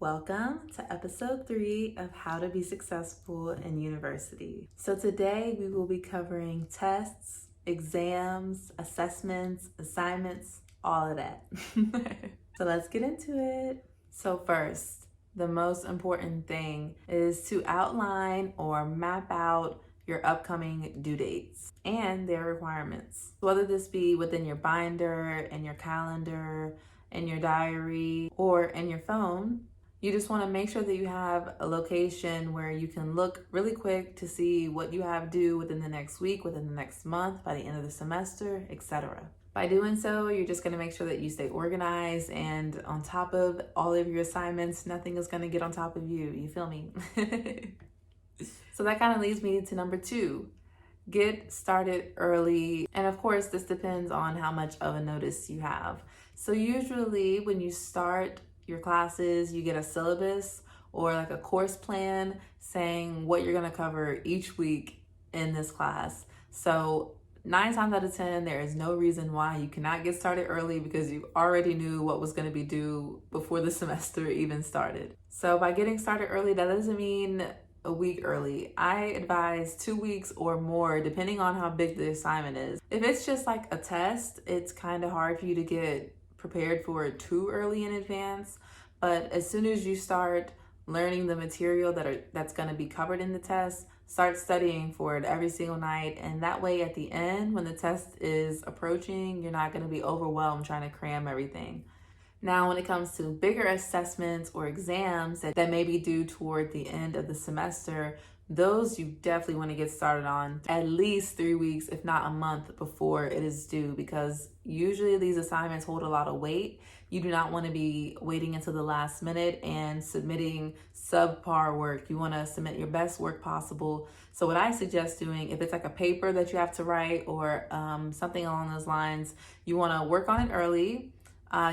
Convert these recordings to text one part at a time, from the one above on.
Welcome to episode 3 of How to Be Successful in University. So today we will be covering tests, exams, assessments, assignments, all of that. So let's get into it. So first, the most important thing is to outline or map out your upcoming due dates and their requirements. Whether this be within your binder, in your calendar, in your diary, or in your phone, you just want to make sure that you have a location where you can look really quick to see what you have due within the next week, within the next month, by the end of the semester, etc. By doing so, you're just going to make sure that you stay organized and on top of all of your assignments. Nothing is going to get on top of you. You feel me? So that kind of leads me to number 2. Get started early. And of course, this depends on how much of a notice you have. So usually when you start your classes, you get a syllabus or like a course plan saying what you're going to cover each week in this class. So 9 times out of 10, there is no reason why you cannot get started early because you already knew what was going to be due before the semester even started. So by getting started early, that doesn't mean a week early. I advise 2 weeks or more, depending on how big the assignment is. If it's just like a test, it's kind of hard for you to get prepared for it too early in advance. But as soon as you start learning the material that's going to be covered in the test, start studying for it every single night. And that way at the end, when the test is approaching, you're not going to be overwhelmed trying to cram everything. Now, when it comes to bigger assessments or exams that may be due toward the end of the semester, those you definitely want to get started on at least 3 weeks, if not a month before it is due, because usually these assignments hold a lot of weight. You do not want to be waiting until the last minute and submitting subpar work. You want to submit your best work possible. So what I suggest doing, if it's like a paper that you have to write or something along those lines, you want to work on it early.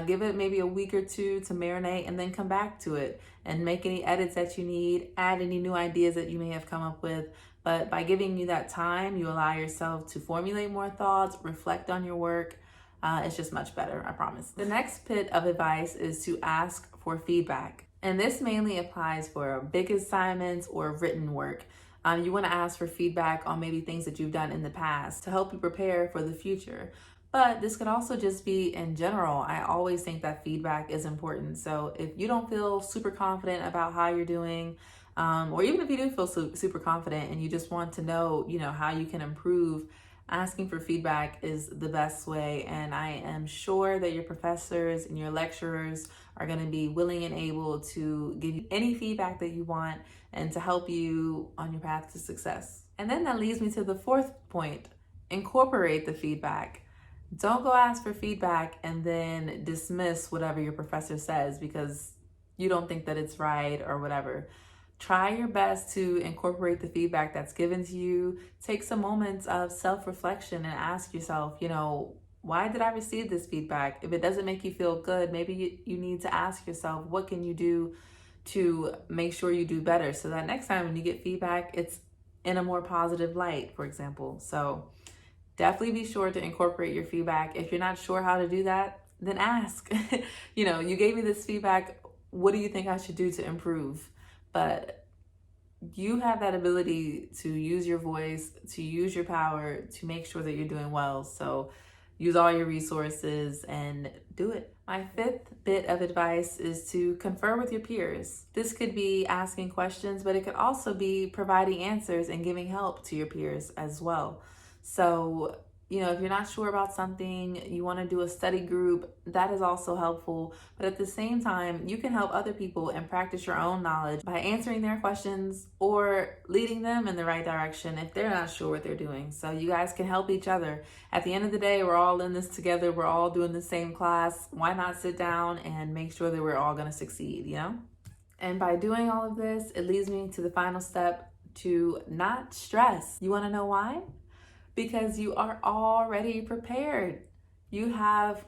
Give it maybe a week or 2 to marinate and then come back to it and make any edits that you need, add any new ideas that you may have come up with. But by giving you that time, you allow yourself to formulate more thoughts, reflect on your work. It's just much better, I promise. The next bit of advice is to ask for feedback. And this mainly applies for big assignments or written work. You want to ask for feedback on maybe things that you've done in the past to help you prepare for the future. But this could also just be in general. I always think that feedback is important. So if you don't feel super confident about how you're doing, or even if you do feel super confident and you just want to know, how you can improve, asking for feedback is the best way. And I am sure that your professors and your lecturers are going to be willing and able to give you any feedback that you want and to help you on your path to success. And then that leads me to the 4th point: incorporate the feedback. Don't go ask for feedback and then dismiss whatever your professor says because you don't think that it's right or whatever. Try your best to incorporate the feedback that's given to you. Take some moments of self-reflection and ask yourself, why did I receive this feedback? If it doesn't make you feel good, maybe you need to ask yourself, what can you do to make sure you do better so that next time when you get feedback, it's in a more positive light, for example. So definitely be sure to incorporate your feedback. If you're not sure how to do that, then ask. You gave me this feedback. What do you think I should do to improve? But you have that ability to use your voice, to use your power, to make sure that you're doing well. So use all your resources and do it. My 5th bit of advice is to confer with your peers. This could be asking questions, but it could also be providing answers and giving help to your peers as well. So, if you're not sure about something, you want to do a study group, that is also helpful. But at the same time, you can help other people and practice your own knowledge by answering their questions or leading them in the right direction if they're not sure what they're doing. So you guys can help each other. At the end of the day, we're all in this together. We're all doing the same class. Why not sit down and make sure that we're all going to succeed, And by doing all of this, it leads me to the final step: to not stress. You want to know why? Because you are already prepared. You have,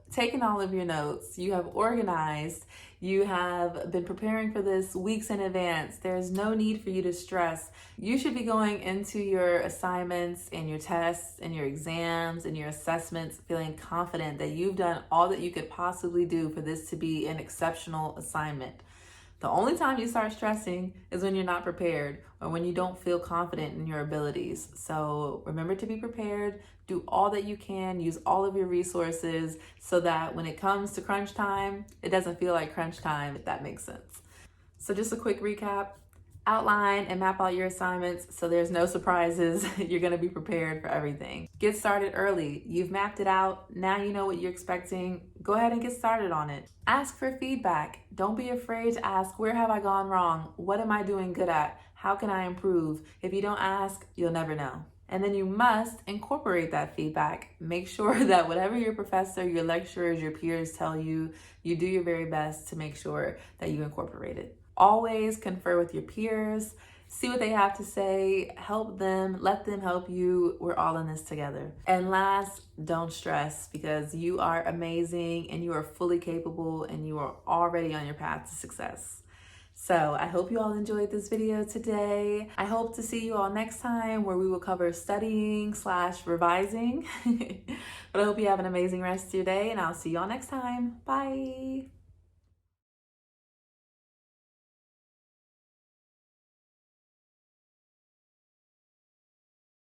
taken all of your notes. You have organized. You have been preparing for this weeks in advance. There's no need for you to stress. You should be going into your assignments and your tests and your exams and your assessments feeling confident that you've done all that you could possibly do for this to be an exceptional assignment. The only time you start stressing is when you're not prepared or when you don't feel confident in your abilities. So remember to be prepared, do all that you can, use all of your resources so that when it comes to crunch time, it doesn't feel like crunch time, if that makes sense. So just a quick recap. Outline and map out your assignments so there's no surprises. You're going to be prepared for everything. Get started early. You've mapped it out. Now you know what you're expecting. Go ahead and get started on it. Ask for feedback. Don't be afraid to ask, where have I gone wrong? What am I doing good at? How can I improve? If you don't ask, you'll never know. And then you must incorporate that feedback. Make sure that whatever your professor, your lecturers, your peers tell you, you do your very best to make sure that you incorporate it. Always confer with your peers, see what they have to say, help them, let them help you. We're all in this together. And last, don't stress, because you are amazing and you are fully capable and you are already on your path to success. So I hope you all enjoyed this video today. I hope to see you all next time where we will cover studying/revising. But I hope you have an amazing rest of your day and I'll see you all next time. Bye.